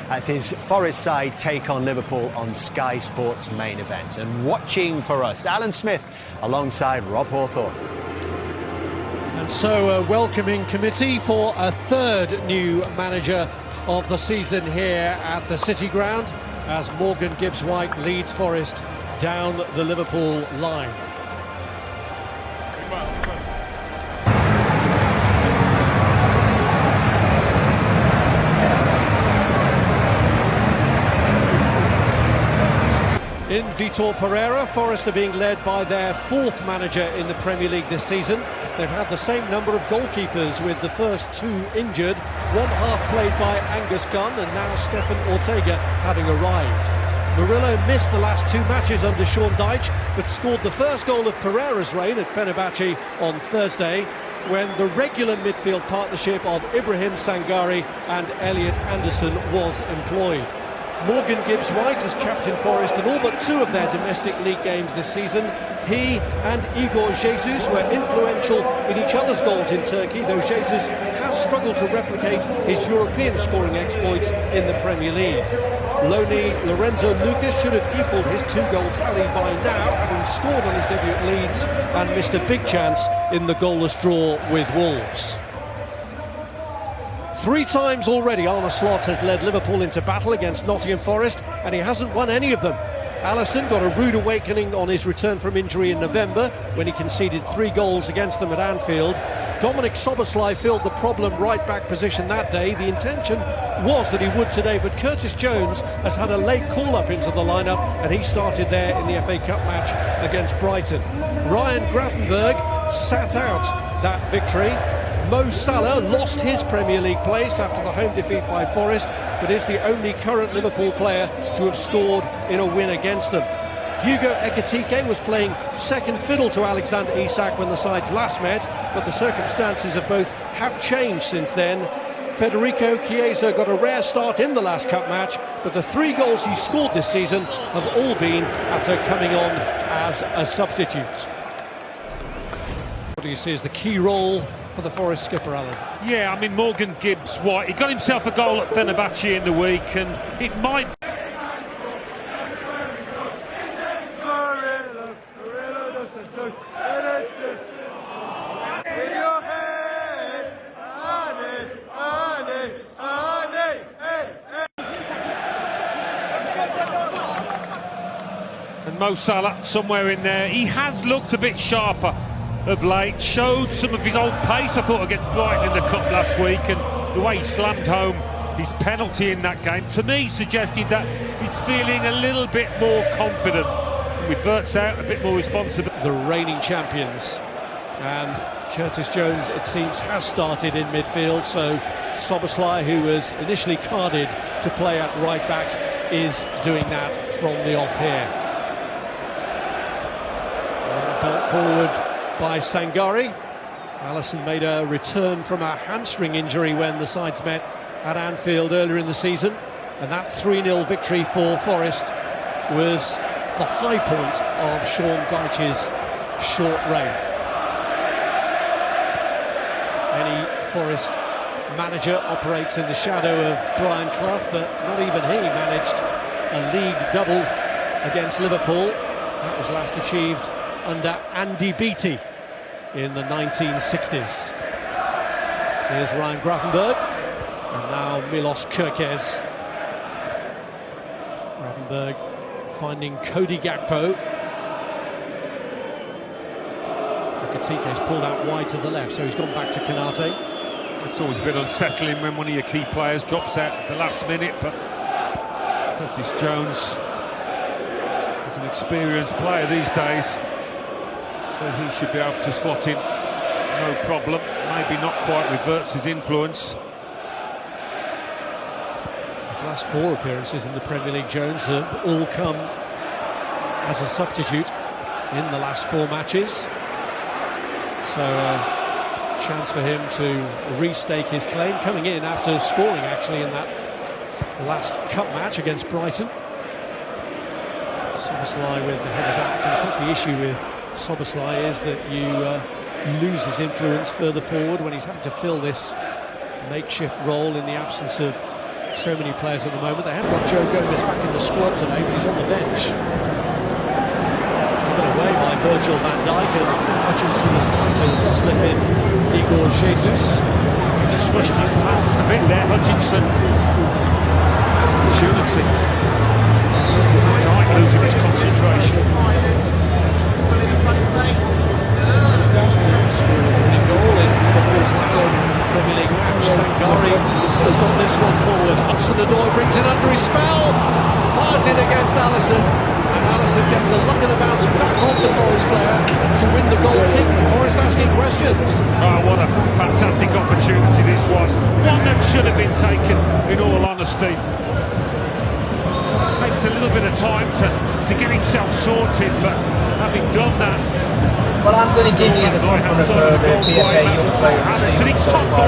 as his Forest side take on Liverpool on Sky Sports main event. And watching for us, Alan Smith alongside Rob Hawthorne. And so a welcoming committee for a third new manager of the season here at the City Ground as Morgan Gibbs-White leads Forest down the Liverpool line. In Vitor Pereira, Forest are being led by their fourth manager in the Premier League this season. They've had the same number of goalkeepers, with the first two injured, one half played by Angus Gunn and now Stefan Ortega having arrived. Murillo missed the last two matches under Sean Dyche, but scored the first goal of Pereira's reign at Fenerbahce on Thursday, when the regular midfield partnership of Ibrahim Sangare and Elliot Anderson was employed. Morgan Gibbs-White has captained Forest in all but two of their domestic league games this season. He and Igor Jesus were influential in each other's goals in Turkey, though Jesus has struggled to replicate his European scoring exploits in the Premier League. Loney Lorenzo Lucas should have equalled his two-goal tally by now, having scored on his debut at Leeds and missed a big chance in the goalless draw with Wolves. Three times already Arne Slot has led Liverpool into battle against Nottingham Forest, and he hasn't won any of them. Alisson got a rude awakening on his return from injury in November when he conceded 3 goals against them at Anfield. Dominic Szoboszlai filled the problem right-back position that day. The intention was that he would today, but Curtis Jones has had a late call-up into the lineup, and he started there in the FA Cup match against Brighton. Ryan Gravenberg sat out that victory. Mo Salah lost his Premier League place after the home defeat by Forest, but is the only current Liverpool player to have scored in a win against them. Hugo Ekitike was playing second fiddle to Alexander Isak when the sides last met, but the circumstances of both have changed since then. Federico Chiesa got a rare start in the last cup match, but the 3 goals he scored this season have all been after coming on as a substitute. What do you see as the key role for the Forest skipper, Alan? Yeah, I mean, Morgan Gibbs-White, he got himself a goal at Fenerbahce in the week, and it might... And Mo Salah somewhere in there. He has looked a bit sharper of late, showed some of his old pace, I thought, against Brighton in the Cup last week, and the way he slammed home his penalty in that game, to me, suggested that he's feeling a little bit more confident, reverts out a bit more responsible. The reigning champions, and Curtis Jones, it seems, has started in midfield, so Szoboszlai, who was initially carded to play at right back, is doing that from the off here. Belt forward by Sangare. Alisson made a return from a hamstring injury when the sides met at Anfield earlier in the season, and that 3-0 victory for Forest was the high point of Sean Dyche's short reign. Any Forest manager operates in the shadow of Brian Clough, but not even he managed a league double against Liverpool. That was last achieved under Andy Beattie in the 1960s. Here's Ryan Gravenberg, and now Milos Kerkez. Gravenberg finding Cody Gakpo. Ekitike's pulled out wide to the left, so he's gone back to Konate. It's always a bit unsettling when one of your key players drops out at the last minute, but Curtis Jones is an experienced player these days, so he should be able to slot in no problem. Maybe not quite reverts his influence. His last 4 appearances in the Premier League, Jones, have all come as a substitute in the last 4 matches. So a chance for him to restake his claim, coming in after scoring actually in that last cup match against Brighton. Szoboszlai with the header back, and of course the issue with Szoboszlai is that you lose his influence further forward when he's having to fill this makeshift role in the absence of So many players at the moment. They have got Joe Gomez back in the squad today, but he's on the bench. Given away by Virgil van Dijk, and Hutchinson has tried to slip in Igor Jesus. He just rushed his pass a bit there, Hutchinson. Opportunity. Van Dijk losing his concentration. Goal in Liverpool's Premier League match. Sangari has got this one forward. Hudson-Odoi brings it under his spell, fires it against Allister, and Allister gets the luck of the bounce back off the Forest player to win the goal kick. Forest asking questions. Oh, what a fantastic opportunity this was. One that should have been taken, in all honesty. Takes a little bit of time to get himself sorted, but having done that, well, I'm going to give you the front runner for the PFA Young Player of the Season so far.